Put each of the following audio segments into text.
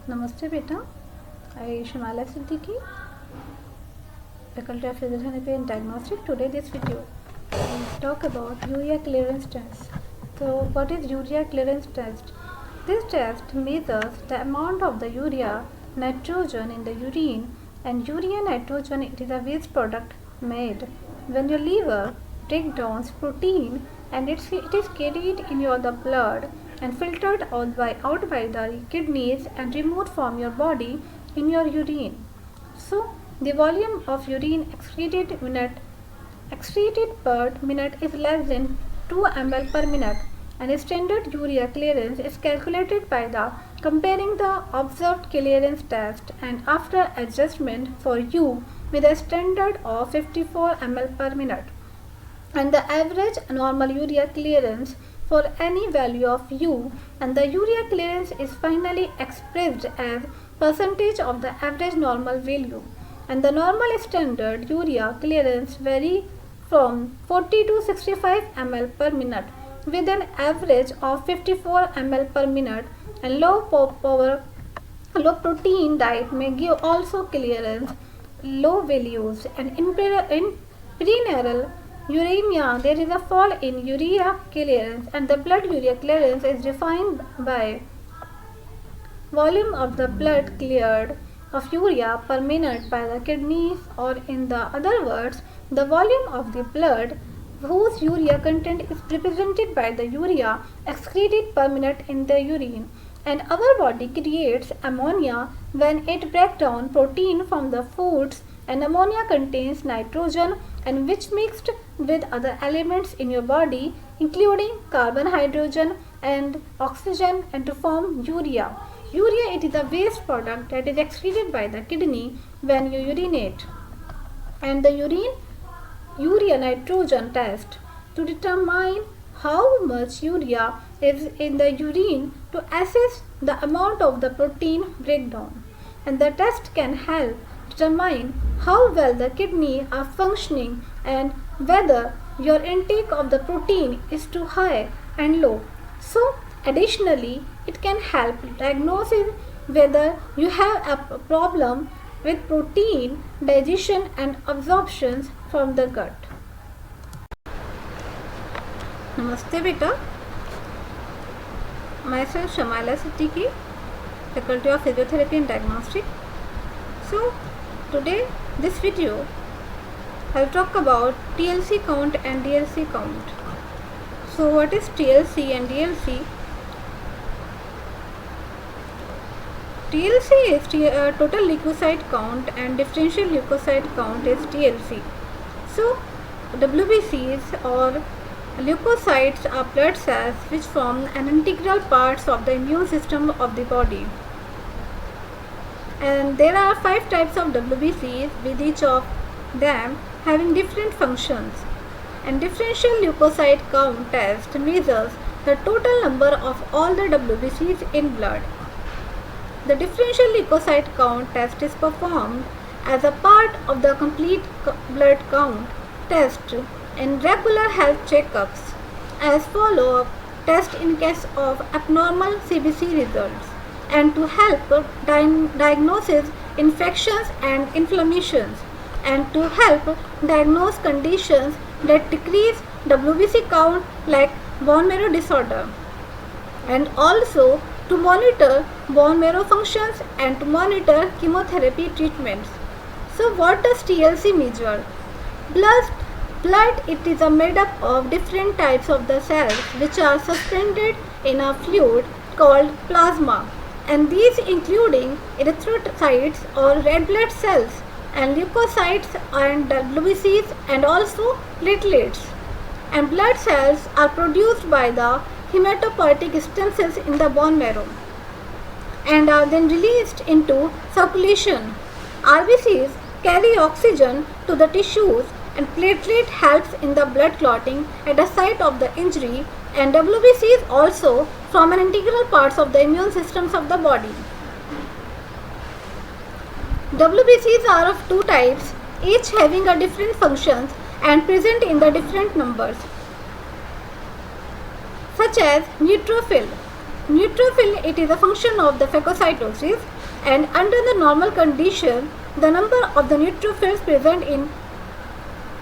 नमस्ते बेटा, I Shamala Siddiqui, Faculty of Physiotherapy and Diagnostic. Today this video we talk about urea clearance test. So what is urea clearance test? This test measures the amount of the urea nitrogen in the urine, and urea nitrogen, it is a waste product made when your liver breaks down protein, and it is carried in the blood and filtered out by the kidneys and removed from your body in your urine. So the volume of urine excreted per minute is less than 2 ml per minute, and standard urea clearance is calculated by comparing the observed clearance test and after adjustment for U with a standard of 54 ml per minute, and the average normal urea clearance for any value of U, and the urea clearance is finally expressed as percentage of the average normal value, and the normal standard urea clearance vary from 40 to 65 ml per minute with an average of 54 ml per minute, and low protein diet may give also clearance low values, and in preneural uremia, there is a fall in urea clearance, and the blood urea clearance is defined by volume of the blood cleared of urea per minute by the kidneys, or in the other words, the volume of the blood whose urea content is represented by the urea excreted per minute in the urine. And our body creates ammonia when it breaks down protein from the foods, and ammonia contains nitrogen, and which mixed with other elements in your body including carbon, hydrogen and oxygen, and to form urea. Urea, it is a waste product that is excreted by the kidney when you urinate. And the urea nitrogen test to determine how much urea is in the urine to assess the amount of the protein breakdown, and the test can help determine how well the kidney are functioning and whether your intake of the protein is too high and low. So additionally, it can help diagnosis whether you have a problem with protein digestion and absorptions from the gut. Namaste beta, myself Shamala Siddiqui, Faculty of Physiotherapy and Diagnostic. So today this video I'll talk about TLC count and DLC count. So what is TLC and DLC? TLC is total leukocyte count, and differential leukocyte count is TLC. So WBCs or leukocytes are blood cells which form an integral parts of the immune system of the body. And there are 5 types of WBCs, with each of them having different functions. And differential leukocyte count test measures the total number of all the WBCs in blood. The differential leukocyte count test is performed as a part of the complete blood count test in regular health checkups as follow-up test in case of abnormal CBC results, and to help diagnosis infections and inflammations, and to help diagnose conditions that decrease WBC count like bone marrow disorder, and also to monitor bone marrow functions and to monitor chemotherapy treatments. So what does TLC measure? Blood, it is made up of different types of the cells which are suspended in a fluid called plasma, and these including erythrocytes or red blood cells, and leukocytes and WBCs, and also platelets. And blood cells are produced by the hematopoietic stem cells in the bone marrow and are then released into circulation. RBCs carry oxygen to the tissues, and platelet helps in the blood clotting at the site of the injury, and WBCs also form an integral parts of the immune systems of the body. WBCs are of 2 types, each having a different functions and present in the different numbers, such as neutrophil. Neutrophil, it is a function of the phagocytosis, and under the normal condition, the number of the neutrophils present in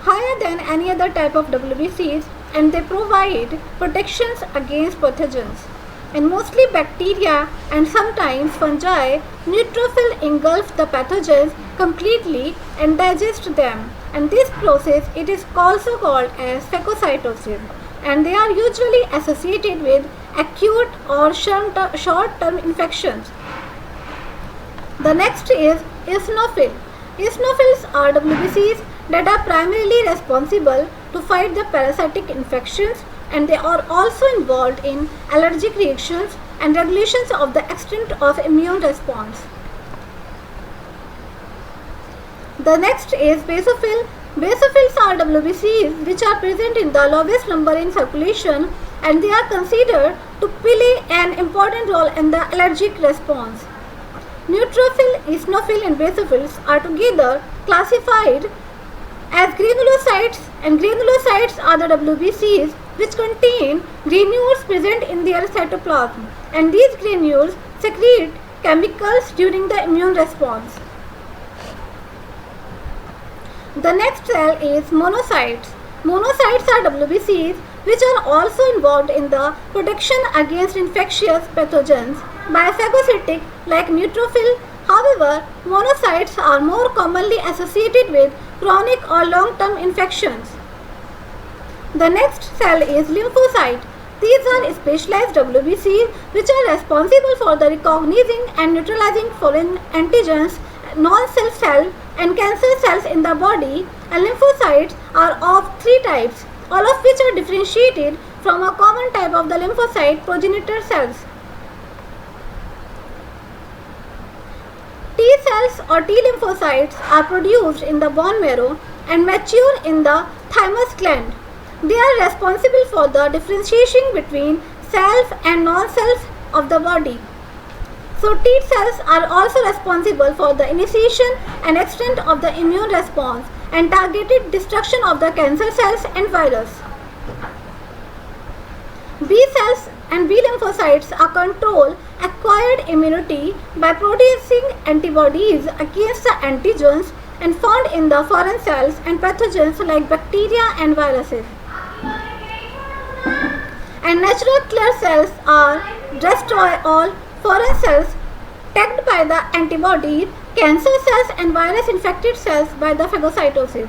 higher than any other type of WBCs, and they provide protections against pathogens. In mostly bacteria and sometimes fungi, neutrophil engulf the pathogens completely and digest them. And this process it is also called as phagocytosis, and they are usually associated with acute or short-term infections. The next is eosinophil. Eosinophils are WBCs that are primarily responsible to fight the parasitic infections, and they are also involved in allergic reactions and regulations of the extent of immune response. The next is basophil. Basophils are WBCs which are present in the lowest number in circulation, and they are considered to play an important role in the allergic response. Neutrophil, eosinophil and basophils are together classified as granulocytes, and granulocytes are the WBCs which contain granules present in their cytoplasm, and these granules secrete chemicals during the immune response. The next cell is monocytes. Monocytes are WBCs which are also involved in the protection against infectious pathogens by phagocytic like neutrophil. However, monocytes are more commonly associated with chronic or long-term infections. The next cell is lymphocyte. These are specialized WBCs which are responsible for the recognizing and neutralizing foreign antigens, non-self cell and cancer cells in the body. And lymphocytes are of three types, all of which are differentiated from a common type of the lymphocyte progenitor cells. T cells or T lymphocytes are produced in the bone marrow and mature in the thymus gland. They are responsible for the differentiation between self and non-self of the body. So T cells are also responsible for the initiation and extent of the immune response and targeted destruction of the cancer cells and virus. B cells and B lymphocytes are control acquired immunity by producing antibodies against the antigens and found in the foreign cells and pathogens like bacteria and viruses. And natural killer cells are destroy all foreign cells tagged by the antibodies, cancer cells and virus infected cells by the phagocytosis.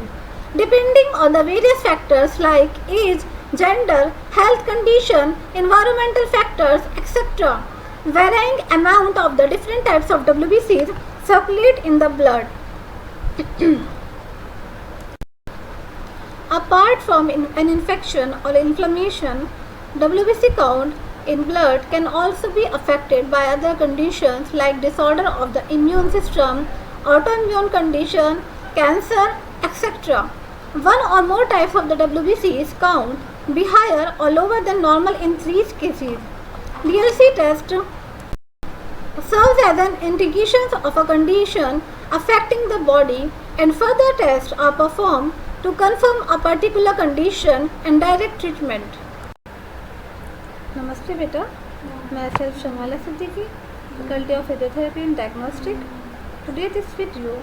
Depending on the various factors like age, gender, health condition, environmental factors, etc., varying amount of the different types of WBCs circulate in the blood. Apart from an infection or inflammation, WBC count in blood can also be affected by other conditions like disorder of the immune system, autoimmune condition, cancer, etc. One or more types of the WBCs count be higher or lower than normal in these cases. DLC test serves as an indication of a condition affecting the body, and further tests are performed to confirm a particular condition and direct treatment. नमस्ते बेटा, मैं self Shamala Siddiqui, faculty of physiotherapy and diagnostic. Today this video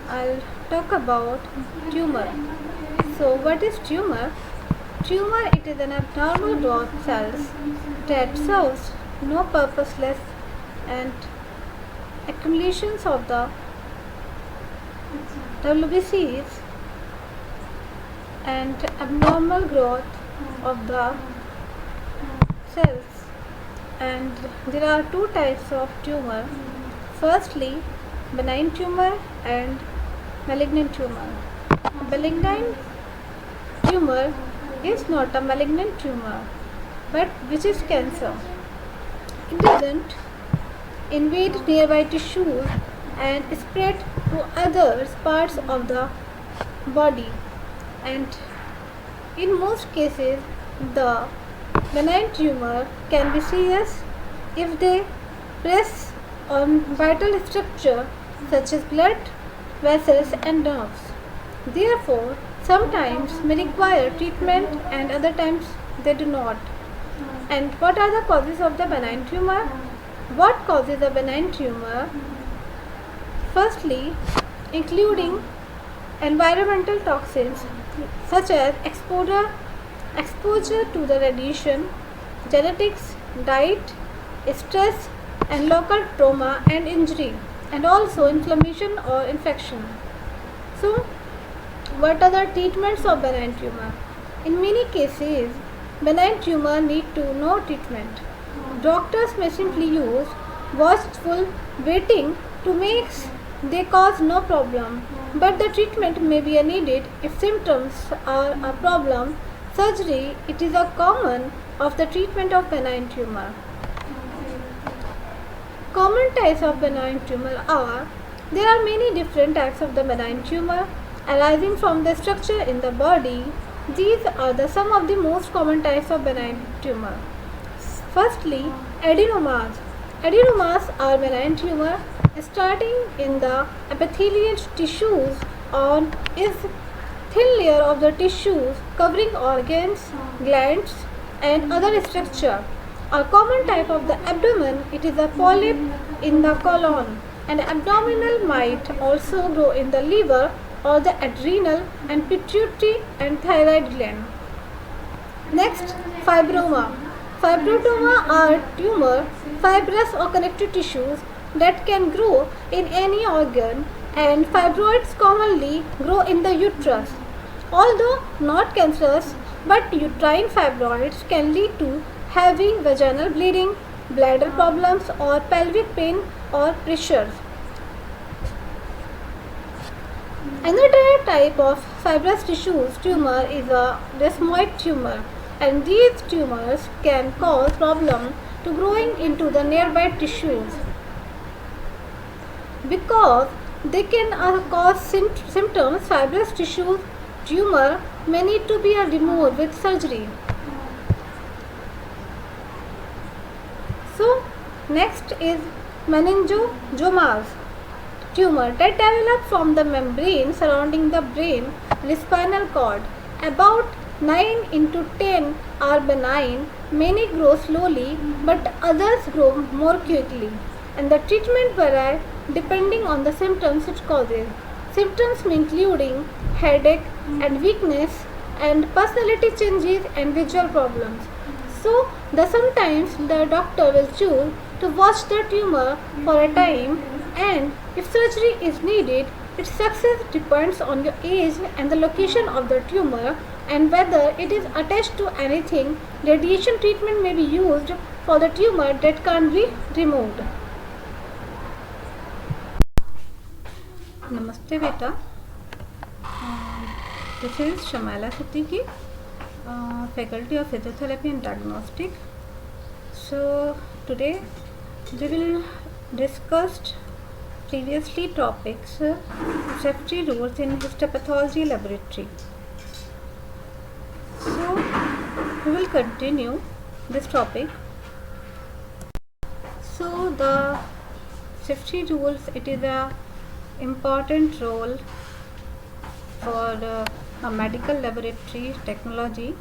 I'll talk about tumor. So what is tumor? Tumor, it is an abnormal growth cells that serves no purposeless and accumulations of the WBCs and abnormal growth of the cells. And there are two types of tumor. Firstly, benign tumor and malignant tumor. Benign tumor is not a malignant tumor, but which is cancer. It doesn't invade nearby tissues and spread to other parts of the body, and in most cases the benign tumor can be serious if they press on vital structure such as blood vessels and nerves. Therefore, sometimes may require treatment and other times they do not. And what are the causes of the benign tumor? What causes a benign tumor? Firstly, including environmental toxins such as exposure to the radiation, genetics, diet, stress, and local trauma and injury, and also inflammation or infection. So, what are the treatments of benign tumor? In many cases, benign tumor need to no treatment. Doctors may simply use watchful waiting to make they cause no problem, but the treatment may be needed if symptoms are a problem. Surgery it is a common of the treatment of benign tumor. Common types of benign tumor are there are many different types of the benign tumor arising from the structure in the body. These are some of the most common types of benign tumor. Firstly, adenomas. Adenomas are benign tumor starting in the epithelial tissues on is thin layer of the tissues covering organs, glands and other structure. A common type of the abdomen, it is a polyp in the colon, and abdominal might also grow in the liver or the adrenal and pituitary and thyroid gland. Next, fibroma. Fibroma are tumor, fibrous or connective tissues that can grow in any organ, and fibroids commonly grow in the uterus. Although not cancerous, but uterine fibroids can lead to heavy vaginal bleeding, bladder problems or pelvic pain or pressures. Another type of fibrous tissues tumor is a desmoid tumor, and these tumors can cause problem to growing into the nearby tissues because they can cause symptoms. Fibrous tissue tumor may need to be removed with surgery. So next is meningiomas, tumor that develop from the membrane surrounding the brain and spinal cord. About 9 into 10 are benign. Many grow slowly, but others grow more quickly, and the treatment vary depending on the symptoms it causes. Symptoms including headache and weakness and personality changes and visual problems. So, sometimes the doctor will choose to watch the tumor for a time, and if surgery is needed, its success depends on your age and the location of the tumor and whether it is attached to anything. Radiation treatment may be used for the tumor that can't be removed. Namaste beta. This is Shamala Siddiqui, Faculty of Physiotherapy and Diagnostic. So today we will discuss previously topics safety rules in histopathology laboratory. So we will continue this topic. So the safety rules, it is a important role for a medical laboratory technology.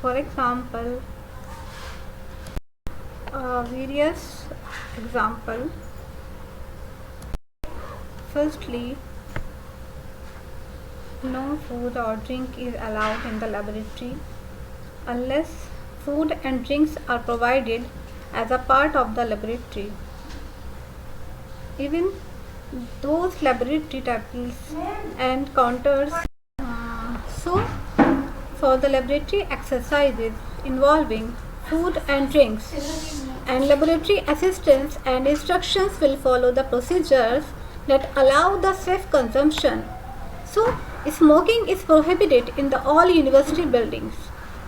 For example, various example. Firstly, no food or drink is allowed in the laboratory unless food and drinks are provided as a part of the laboratory. Even those laboratory tables and counters. So, for the laboratory exercises involving food and drinks, and laboratory assistants and instructions will follow the procedures that allow the safe consumption. So, smoking is prohibited in the all university buildings.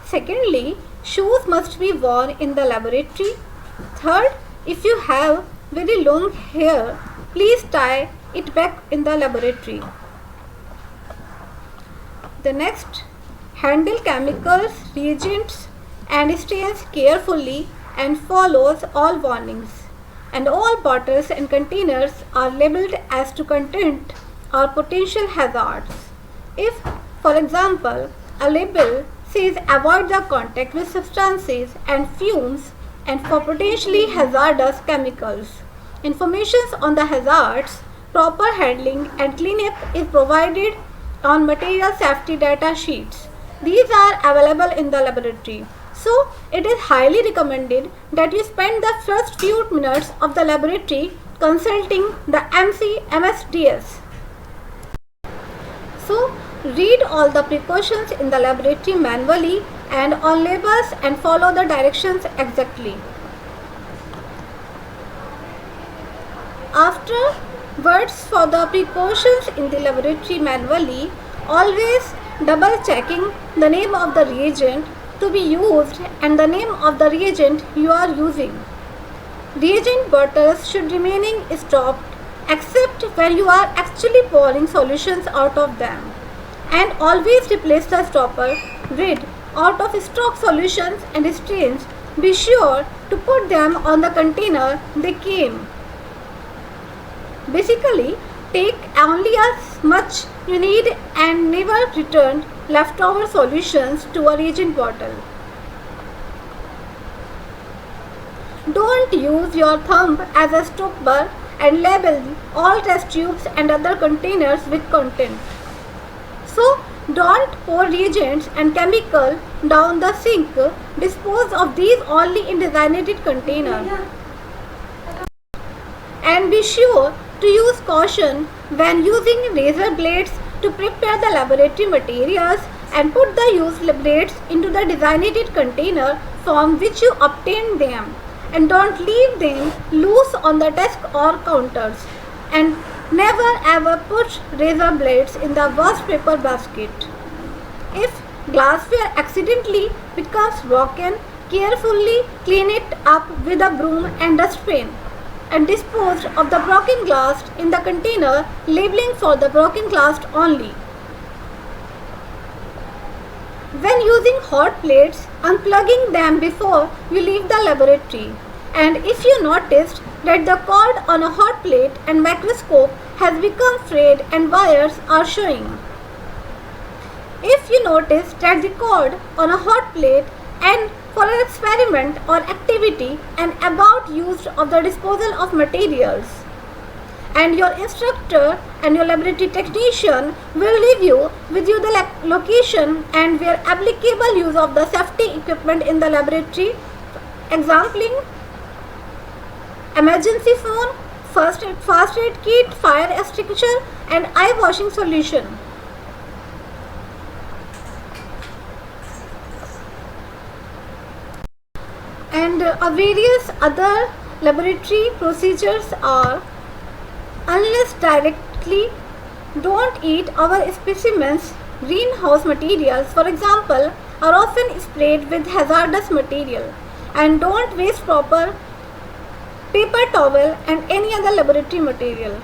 Secondly, shoes must be worn in the laboratory. Third, if you have very long hair, please tie it back in the laboratory. The next, handle chemicals, reagents and stains carefully and follows all warnings. And all bottles and containers are labeled as to content or potential hazards. If, for example, a label says avoid the contact with substances and fumes and for potentially hazardous chemicals, Information on the hazards, proper handling and cleanup is provided on material safety data sheets. These are available in the laboratory. So, it is highly recommended that you spend the first few minutes of the laboratory consulting the MSDS. So, read all the precautions in the laboratory manually and on labels and follow the directions exactly. Afterwards, for the precautions in the laboratory manually, always double checking the name of the reagent to be used and the name of the reagent you are using. Reagent bottles should remain stopped except when you are actually pouring solutions out of them. And always replace the stopper with out of stock solutions and strains. Be sure to put them on the container they came. Basically, take only as much you need and never return leftover solutions to a reagent bottle. Don't use your thumb as a stopper and label all test tubes and other containers with content. So, don't pour reagents and chemical down the sink. Dispose of these only in designated containers. And be sure to use caution when using razor blades to prepare the laboratory materials and put the used blades into the designated container from which you obtained them. And don't leave them loose on the desk or counters. And never ever put razor blades in the waste paper basket. If glassware accidentally becomes broken, carefully clean it up with a broom and dustbin and dispose of the broken glass in the container, labeling for the broken glass only. When using hot plates, unplugging them before you leave the laboratory. And if you noticed that the cord on a hot plate and microscope has become frayed and wires are showing. If you notice that the cord on a hot plate and for an experiment or activity and about use of the disposal of materials, and your instructor and your laboratory technician will leave you with the location and where applicable use of the safety equipment in the laboratory, exampling emergency phone, first aid kit, fire extinguisher and eye washing solution. And various other laboratory procedures are: unless directly, don't eat our specimens. Greenhouse materials, for example, are often sprayed with hazardous material. And don't waste proper paper towel and any other laboratory material.